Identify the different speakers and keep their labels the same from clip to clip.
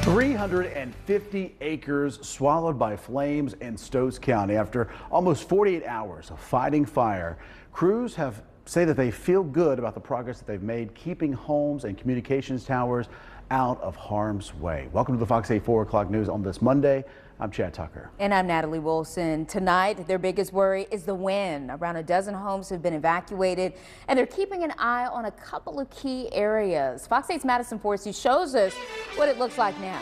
Speaker 1: 350 acres swallowed by flames in Stokes County after almost 48 hours of fighting fire. Crews say that they feel good about the progress that they've made keeping homes and communications towers out of harm's way. Welcome to the Fox 8 4 o'clock news on this Monday. I'm Chad Tucker.
Speaker 2: And I'm Natalie Wilson. Tonight, their biggest worry is the wind. Around a dozen homes have been evacuated, and they're keeping an eye on a couple of key areas. Fox 8's Madison Forsey shows us what it looks like now.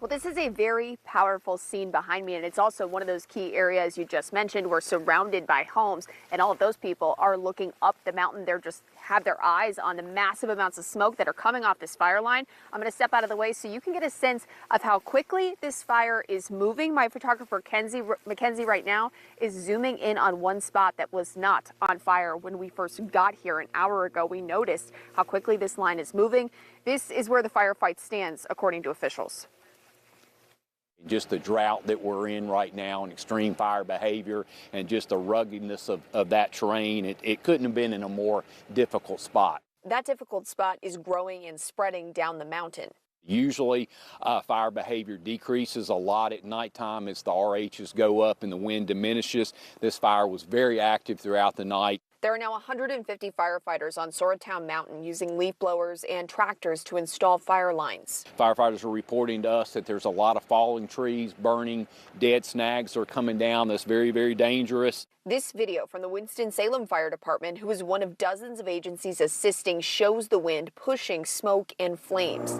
Speaker 3: Well, this is a very powerful scene behind me, and it's also one of those key areas you just mentioned. We're surrounded by homes, and all of those people are looking up the mountain. They're just have their eyes on the massive amounts of smoke that are coming off this fire line. I'm going to step out of the way so you can get a sense of how quickly this fire is moving. My photographer, Mackenzie, right now is zooming in on one spot that was not on fire when we first got here an hour ago. We noticed how quickly this line is moving. This is where the firefight stands, according to officials.
Speaker 4: Just the drought that we're in right now and extreme fire behavior and just the ruggedness of that terrain, it couldn't have been in a more difficult spot.
Speaker 3: That difficult spot is growing and spreading down the mountain.
Speaker 4: Usually fire behavior decreases a lot at nighttime as the RHs go up and the wind diminishes. This fire was very active throughout the night.
Speaker 3: There are now 150 firefighters on Soratown Mountain using leaf blowers and tractors to install fire lines.
Speaker 4: Firefighters are reporting to us that there's a lot of falling trees, burning, dead snags are coming down. That's very, very dangerous.
Speaker 3: This video from the Winston-Salem Fire Department, who is one of dozens of agencies assisting, shows the wind pushing smoke and flames.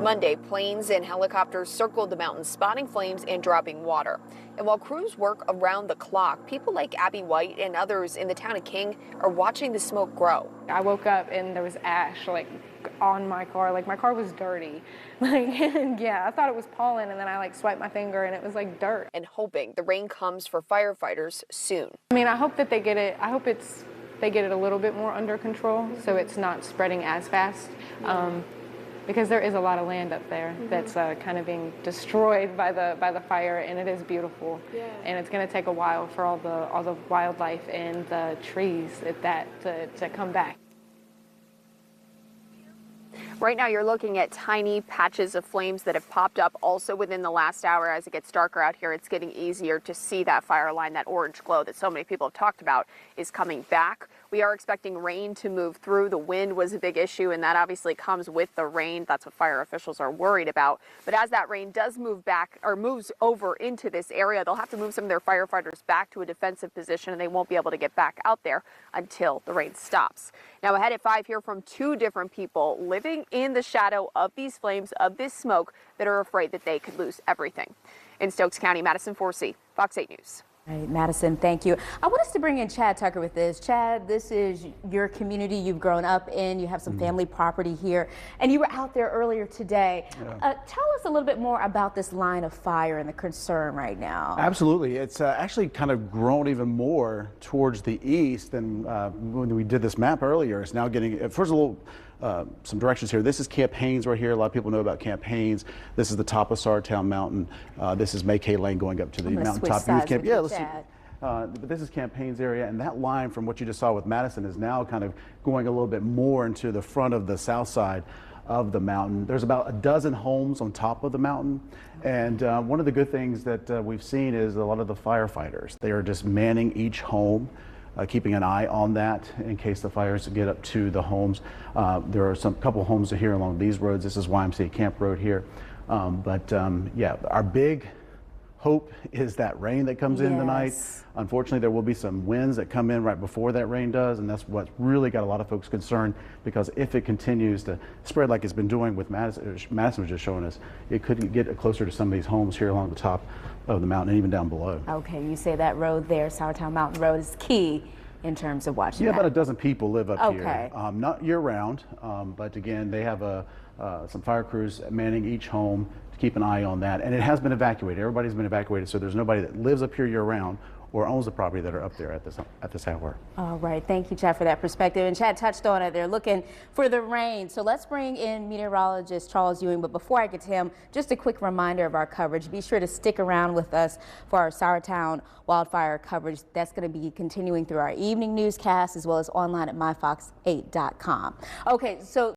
Speaker 3: Monday, planes and helicopters circled the mountain, spotting flames and dropping water. And while crews work around the clock, people like Abby White and others in the town of King are watching the smoke grow.
Speaker 5: I woke up and there was ash on my car. My car was dirty. And yeah, I thought it was pollen, and then I swiped my finger and it was dirt.
Speaker 3: And hoping the rain comes for firefighters soon.
Speaker 5: I mean, I hope that they get it. I hope they get it a little bit more under control so it's not spreading as fast. Because there is a lot of land up there that's kind of being destroyed by the fire, and it is beautiful. Yeah. And it's going to take a while for all the wildlife and the trees to come back.
Speaker 3: Right now you're looking at tiny patches of flames that have popped up also within the last hour. As it gets darker out here, it's getting easier to see that fire line. That orange glow that so many people have talked about is coming back. We are expecting rain to move through. The wind was a big issue, and that obviously comes with the rain. That's what fire officials are worried about. But as that rain does move back or moves over into this area, they'll have to move some of their firefighters back to a defensive position, and they won't be able to get back out there until the rain stops. Now ahead at 5, hear from 2 different people living in the shadow of these flames, of this smoke, that are afraid that they could lose everything. In Stokes County, Madison Forsey, Fox 8 News.
Speaker 2: All right, Madison, thank you. I want us to bring in Chad Tucker with this. Chad, this is your community you've grown up in. You have some family property here, and you were out there earlier today. Yeah. Tell us a little bit more about this line of fire and the concern right now.
Speaker 1: Absolutely. It's actually kind of grown even more towards the east than when we did this map earlier. It's now getting, first of all, some directions here. This is Camp Haines right here. A lot of people know about Camp Haines. This is the top of Soratown Mountain. This is McKay Lane going up to the mountaintop youth camp. Yeah, let's see. But this is Camp Haines area, and that line from what you just saw with Madison is now kind of going a little bit more into the front of the south side of the mountain. There's about a dozen homes on top of the mountain, and one of the good things that we've seen is a lot of the firefighters. They are just manning each home, keeping an eye on that in case the fires get up to the homes. There are couple homes here along these roads. This is YMCA Camp Road here. Yeah, our big hope is that rain that comes in tonight. Unfortunately, there will be some winds that come in right before that rain does, and that's what really got a lot of folks concerned, because if it continues to spread like it's been doing with Madison was just showing us, it could get closer to some of these homes here along the top of the mountain and even down below.
Speaker 2: Okay, you say that road there, Soratown Mountain Road, is key in terms of watching that.
Speaker 1: About a dozen people live up here. Not year-round, but again, they have some fire crews manning each home to keep an eye on that. And it has been evacuated. Everybody's been evacuated, so there's nobody that lives up here year-round or owns the property that are up there at this hour.
Speaker 2: All right, thank you, Chad, for that perspective. And Chad touched on it. They're looking for the rain. So let's bring in meteorologist Charles Ewing. But before I get to him, just a quick reminder of our coverage. Be sure to stick around with us for our Soratown wildfire coverage. That's going to be continuing through our evening newscast as well as online at myfox8.com. Okay, so